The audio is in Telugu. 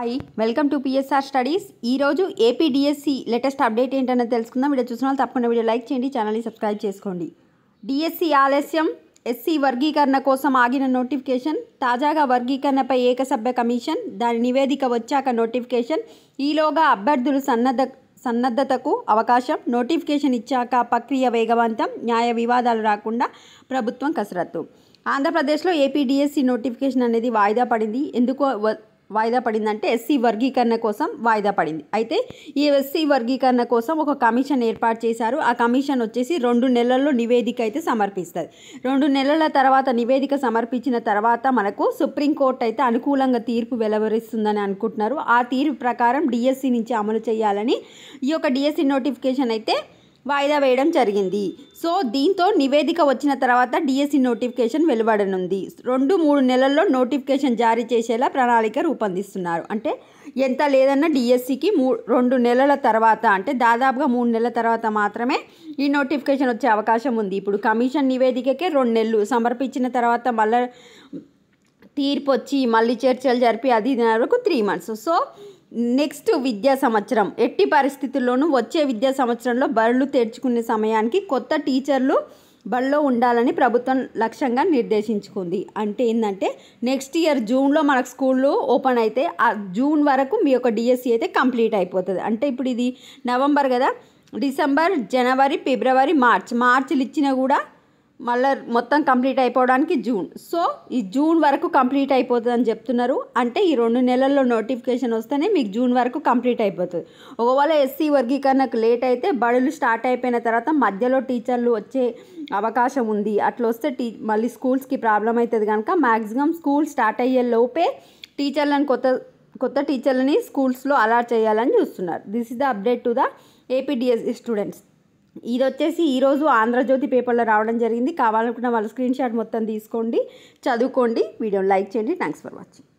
Hi welcome to PSR studies. ఈరోజు ఏపీ డిఎస్సి లేటెస్ట్ అప్డేట్ ఏంటనే తెలుసుకుందాం. వీడియో చూసిన వాళ్ళు తప్పకుండా వీడియో లైక్ చేయండి, ఛానల్ని సబ్స్క్రైబ్ చేసుకోండి. డిఎస్సి ఆలస్యం, ఎస్సీ వర్గీకరణ కోసం ఆగిన నోటిఫికేషన్, తాజాగా వర్గీకరణపై ఏకసభ్య కమిషన్, దాని నివేదిక వచ్చాక నోటిఫికేషన్, ఈలోగా అభ్యర్థులు సన్నద్ధతకు అవకాశం, నోటిఫికేషన్ ఇచ్చాక ప్రక్రియ వేగవంతం, న్యాయ వివాదాలు రాకుండా ప్రభుత్వం కసరత్తు. ఆంధ్రప్రదేశ్లో ఏపీ డిఎస్సి నోటిఫికేషన్ అనేది వాయిదా పడింది. ఎందుకో వాయిదా పడిందంటే ఎస్సీ వర్గీకరణ కోసం వాయిదా పడింది. అయితే ఈ ఎస్సీ వర్గీకరణ కోసం ఒక కమిషన్ ఏర్పాటు చేశారు. ఆ కమిషన్ వచ్చేసి 2 నెలల్లో నివేదిక అయితే సమర్పిస్తుంది. 2 నెలల తర్వాత నివేదిక సమర్పించిన తర్వాత మనకు సుప్రీంకోర్టు అయితే అనుకూలంగా తీర్పు వెలువరిస్తుందని అనుకుంటున్నారు. ఆ తీర్పు ప్రకారం డిఎస్సి నుంచి అమలు చేయాలని ఈ యొక్క డిఎస్సి నోటిఫికేషన్ అయితే వాయిదా వేయడం జరిగింది. సో దీంతో నివేదిక వచ్చిన తర్వాత డిఎస్సి నోటిఫికేషన్ వెలువడనుంది. 2-3 నెలల్లో నోటిఫికేషన్ జారీ చేసేలా ప్రణాళిక రూపొందిస్తున్నారు. అంటే ఎంత లేదన్నా డిఎస్సికి 2 నెలల తర్వాత, అంటే దాదాపుగా 3 నెలల తర్వాత మాత్రమే ఈ నోటిఫికేషన్ వచ్చే అవకాశం ఉంది. ఇప్పుడు కమిషన్ నివేదికకే 2 నెలలు సమర్పించిన తర్వాత మళ్ళీ తీర్పు వచ్చి మళ్ళీ చర్చలు జరిపి అది వరకు 3 మంత్స్. సో నెక్స్ట్ విద్యా సంవత్సరం ఎట్టి పరిస్థితుల్లోనూ వచ్చే విద్యా సంవత్సరంలో బడులు తెరుచుకునే సమయానికి కొత్త టీచర్లు బడిలో ఉండాలని ప్రభుత్వం లక్ష్యంగా నిర్దేశించుకుంది. అంటే ఏంటంటే నెక్స్ట్ ఇయర్ జూన్లో మనకు స్కూళ్ళు ఓపెన్ అయితే ఆ జూన్ వరకు మీ యొక్క డిఎస్సి అయితే కంప్లీట్ అయిపోతుంది. అంటే ఇప్పుడు ఇది నవంబర్ కదా, డిసెంబర్, జనవరి, ఫిబ్రవరి, మార్చిలు ఇచ్చినా కూడా మళ్ళీ మొత్తం కంప్లీట్ అయిపోవడానికి జూన్. సో ఈ జూన్ వరకు కంప్లీట్ అయిపోతుంది అని చెప్తున్నారు. అంటే ఈ 2 నెలల్లో నోటిఫికేషన్ వస్తేనే మీకు జూన్ వరకు కంప్లీట్ అయిపోతుంది. ఒకవేళ ఎస్సీ వర్గీకరణకు లేట్ అయితే బడులు స్టార్ట్ అయిపోయిన తర్వాత మధ్యలో టీచర్లు వచ్చే అవకాశం ఉంది. అట్లా వస్తే మళ్ళీ స్కూల్స్కి ప్రాబ్లం అవుతుంది కనుక మ్యాక్సిమం స్కూల్ స్టార్ట్ అయ్యే లోపే టీచర్లను కొత్త టీచర్లని స్కూల్స్లో అలాట్ చేయాలని చూస్తున్నారు. This is the update to the APDSC students. ఇది వచ్చేసి ఈరోజు ఆంధ్రజ్యోతి పేపర్లో రావడం జరిగింది. కావాలనుకున్న వాళ్ళ స్క్రీన్ షాట్ మొత్తం తీసుకోండి, చదువుకోండి. వీడియోని లైక్ చేయండి. Thanks for watching.